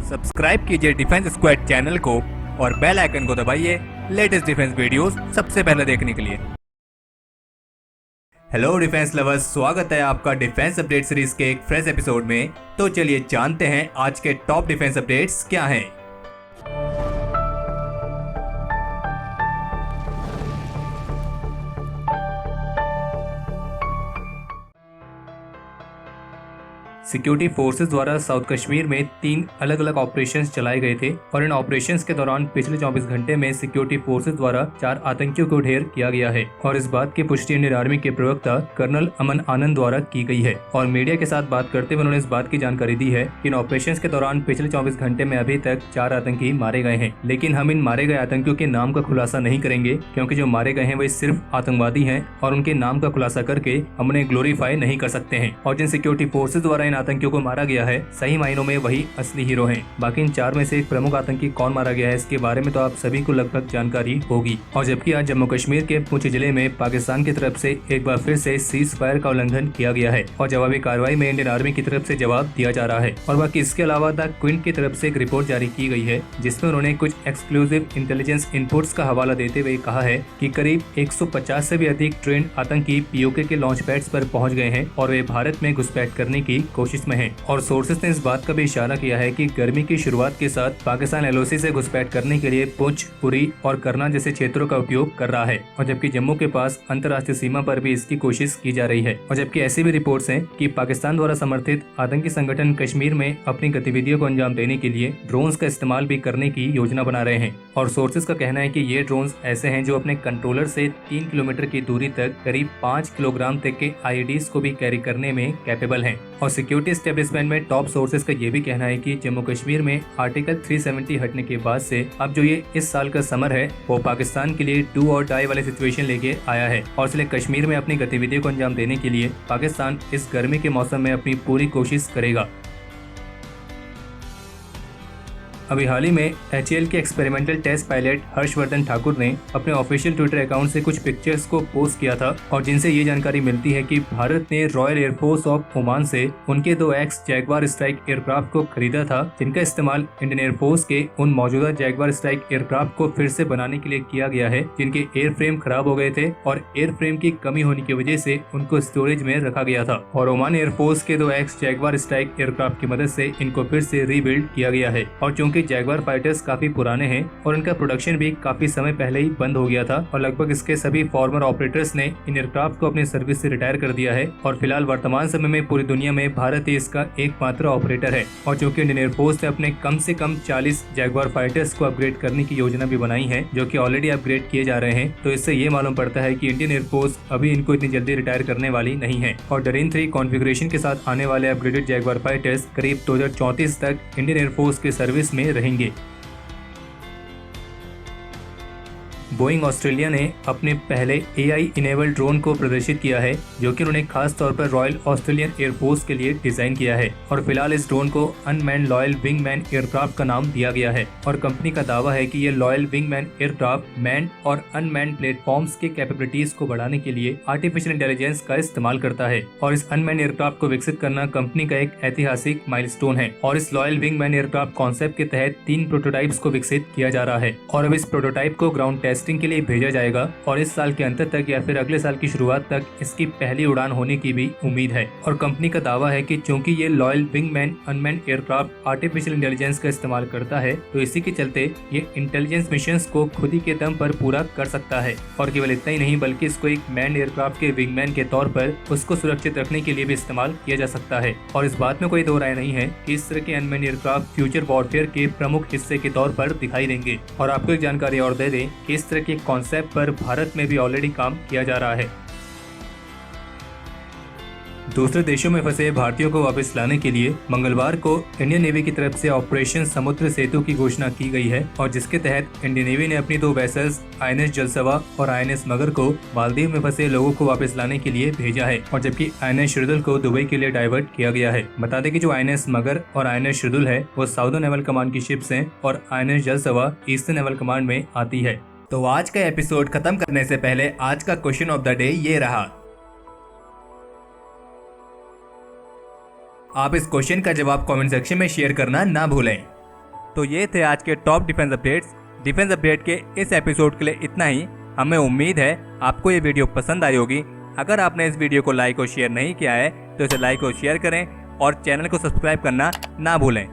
Subscribe कीजिए defence squad channel को और बेल आइकन को दबाइए लेटेस्ट डिफेंस वीडियोस सबसे पहले देखने के लिए। हेलो डिफेंस लवर्स, स्वागत है आपका डिफेंस अपडेट सीरीज के एक फ्रेश एपिसोड में। तो चलिए जानते हैं आज के टॉप डिफेंस अपडेट्स क्या हैं। सिक्योरिटी फोर्सेस द्वारा साउथ कश्मीर में 3 अलग अलग ऑपरेशंस चलाए गए थे और इन ऑपरेशंस के दौरान पिछले 24 घंटे में सिक्योरिटी फोर्सेस द्वारा 4 आतंकियों को ढेर किया गया है और इस बात की पुष्टि इंडियन आर्मी के प्रवक्ता कर्नल अमन आनंद द्वारा की गई है। और मीडिया के साथ बात करते हुए उन्होंने इस बात की जानकारी दी है कि इन ऑपरेशंस के दौरान पिछले 24 घंटे में अभी तक 4 आतंकी मारे गए हैं, लेकिन हम इन मारे गए आतंकियों के नाम का खुलासा नहीं करेंगे क्योंकि जो मारे गए हैं वे सिर्फ आतंकवादी हैं और उनके नाम का खुलासा करके हम उन्हें ग्लोरीफाई नहीं कर सकते हैं। और जिन सिक्योरिटी फोर्सेज द्वारा इन आतंकियों को मारा गया है सही मायनों में वही असली हीरो हैं। बाकी इन 4 में से एक प्रमुख आतंकी कौन मारा गया है इसके बारे में तो आप सभी को लगभग जानकारी होगी। और जबकि आज जम्मू कश्मीर के पुंछ जिले में पाकिस्तान की तरफ से एक बार फिर से सीज फायर का उल्लंघन किया गया है और जवाबी कार्रवाई में इंडियन आर्मी की तरफ से जवाब दिया जा रहा है। और बाकी इसके अलावा द क्विंट की तरफ से एक रिपोर्ट जारी की गई है जिसमें उन्होंने कुछ एक्सक्लूसिव इंटेलिजेंस इनपुट्स का हवाला देते हुए कहा है कि करीब 150 से भी अधिक ट्रेंड आतंकी पीओके के लॉन्च पैड्स पर पहुंच गए हैं और वे भारत में घुसपैठ करने की कोशिश में हैं। और सोर्सेस ने इस बात का भी इशारा किया है कि गर्मी की शुरुआत के साथ पाकिस्तान एलओसी से घुसपैठ करने के लिए पुंछ, उरी और करना जैसे क्षेत्रों का उपयोग कर रहा है और जबकि जम्मू के पास अंतर्राष्ट्रीय सीमा पर भी इसकी कोशिश की जा रही है। और जबकि ऐसी भी रिपोर्ट्स हैं कि पाकिस्तान द्वारा समर्थित आतंकी संगठन कश्मीर में अपनी गतिविधियों को अंजाम देने के लिए ड्रोन्स का इस्तेमाल भी करने की योजना बना रहे हैं। और सोर्सेज का कहना है कि ये ड्रोन्स ऐसे हैं जो अपने कंट्रोलर से 3 किलोमीटर की दूरी तक करीब 5 किलोग्राम तक के आईईडीज को भी कैरी करने में कैपेबल हैं। और सिक्योरिटी एस्टेब्लिशमेंट में टॉप सोर्सेज का ये भी कहना है कि जम्मू कश्मीर में आर्टिकल 370 हटने के बाद से अब जो ये इस साल का समर है वो पाकिस्तान के लिए डू और डाई वाली सिचुएशन लेके आया है और इसलिए कश्मीर में अपनी गतिविधियों को अंजाम देने के लिए पाकिस्तान इस गर्मी के मौसम में अपनी पूरी कोशिश करेगा। अभी हाल ही में एचएएल के experimental test pilot Harshvardhan Thakur ने अपने ऑफिशियल ट्विटर अकाउंट से कुछ पिक्चर्स को पोस्ट किया था और जिनसे ये जानकारी मिलती है कि भारत ने रॉयल एयरफोर्स ऑफ ओमान से उनके 2 एक्स जैगवार स्ट्राइक एयरक्राफ्ट को खरीदा था जिनका इस्तेमाल इंडियन एयरफोर्स के उन मौजूदा जैगवार स्ट्राइक एयरक्राफ्ट को फिर से बनाने के लिए किया गया है जिनके एयर फ्रेम खराब हो गए थे और एयर फ्रेम की कमी होने की वजह से उनको स्टोरेज में रखा गया था। और ओमान एयरफोर्स के 2 एक्स जैगवार स्ट्राइक एयरक्राफ्ट की मदद से इनको फिर से रीबिल्ड किया गया है। और चूंकि जैगवार फाइटर्स काफी पुराने हैं और इनका प्रोडक्शन भी काफी समय पहले ही बंद हो गया था और लगभग इसके सभी फॉर्मर ऑपरेटर्स ने इन एयरक्राफ्ट को अपनी सर्विस से रिटायर कर दिया है और फिलहाल वर्तमान समय में पूरी दुनिया में भारत ही इसका एकमात्र ऑपरेटर है। और चूंकि इंडियन एयरफोर्स ने अपने कम से कम 40 जैगवार फाइटर्स को अपग्रेड करने की योजना भी बनाई है जो कि ऑलरेडी अपग्रेड किए जा रहे हैं, तो इससे ये मालूम पड़ता है कि इंडियन एयरफोर्स अभी इनको इतनी जल्दी रिटायर करने वाली नहीं है। और डरीन 3 कॉन्फ़िगरेशन के साथ आने वाले अपग्रेडेड जैगवार फाइटर्स करीब 2034 तक इंडियन एयरफोर्स के सर्विस में रहेंगे। बोइंग ऑस्ट्रेलिया ने अपने पहले एआई इनेबल्ड ड्रोन को प्रदर्शित किया है जो कि उन्होंने खास तौर पर रॉयल ऑस्ट्रेलियन एयरफोर्स के लिए डिजाइन किया है और फिलहाल इस ड्रोन को अनमैन लॉयल विंगमैन एयरक्राफ्ट का नाम दिया गया है। और कंपनी का दावा है कि ये लॉयल विंगमैन एयरक्राफ्ट मैन और अनमैन प्लेटफॉर्म्स के कैपेबिलिटीज को बढ़ाने के लिए आर्टिफिशियल इंटेलिजेंस का इस्तेमाल करता है। और इस अनमैन एयरक्राफ्ट को विकसित करना कंपनी का एक ऐतिहासिक माइलस्टोन है और इस लॉयल विंगमैन एयरक्राफ्ट कॉन्सेप्ट के तहत 3 प्रोटोटाइप्स को विकसित किया जा रहा है और अब इस प्रोटोटाइप को ग्राउंड टेस्टिंग के लिए भेजा जाएगा और इस साल के अंत तक या फिर अगले साल की शुरुआत तक इसकी पहली उड़ान होने की भी उम्मीद है। और कंपनी का दावा है कि चूंकि ये loyal wingman unmanned aircraft artificial intelligence का इस्तेमाल करता है तो इसी के चलते ये इंटेलिजेंस मिशंस को खुद ही के दम पर पूरा कर सकता है। और केवल इतना ही नहीं बल्कि इसको एक मैन एयरक्राफ्ट के विंगमैन के तौर पर उसको सुरक्षित रखने के लिए भी इस्तेमाल किया जा सकता है। और इस बात में कोई दो राय नहीं है कि इस तरह के अनमैन एयरक्राफ्ट फ्यूचर वॉरफेयर के प्रमुख हिस्से के तौर पर दिखाई देंगे। और आपको एक जानकारी और दे दें कि इस तरह के कॉन्सेप्ट पर भारत में भी ऑलरेडी काम किया जा रहा है। दूसरे देशों में फंसे भारतीयों को वापस लाने के लिए मंगलवार को इंडियन नेवी की तरफ से ऑपरेशन समुद्र सेतु की घोषणा की गई है और जिसके तहत इंडियन नेवी ने अपनी 2 वेसल्स आईएनएस जलसवा और आईएनएस मगर को मालदीव में फंसे लोगों को वापस लाने के लिए भेजा है और जबकि आईएनएस शिरदुल को दुबई के लिए डाइवर्ट किया गया है। बता दें कि जो आईएनएस मगर और आईएनएस शिरदुल है वो साउदर्न नेवल कमांड की शिप्स हैं और आईएनएस जलसवा ईस्टर्न नेवल कमांड में आती है। तो आज का एपिसोड खत्म करने से पहले आज का क्वेश्चन ऑफ द डे ये रहा। आप इस क्वेश्चन का जवाब कमेंट सेक्शन में शेयर करना ना भूलें। तो ये थे आज के top defence updates. Defence update के इस एपिसोड के लिए इतना ही। हमें उम्मीद है आपको ये वीडियो पसंद आई होगी। अगर आपने इस वीडियो को लाइक और शेयर नहीं किया है तो इसे लाइक और शेयर करें और चैनल को सब्सक्राइब करना ना भूलें।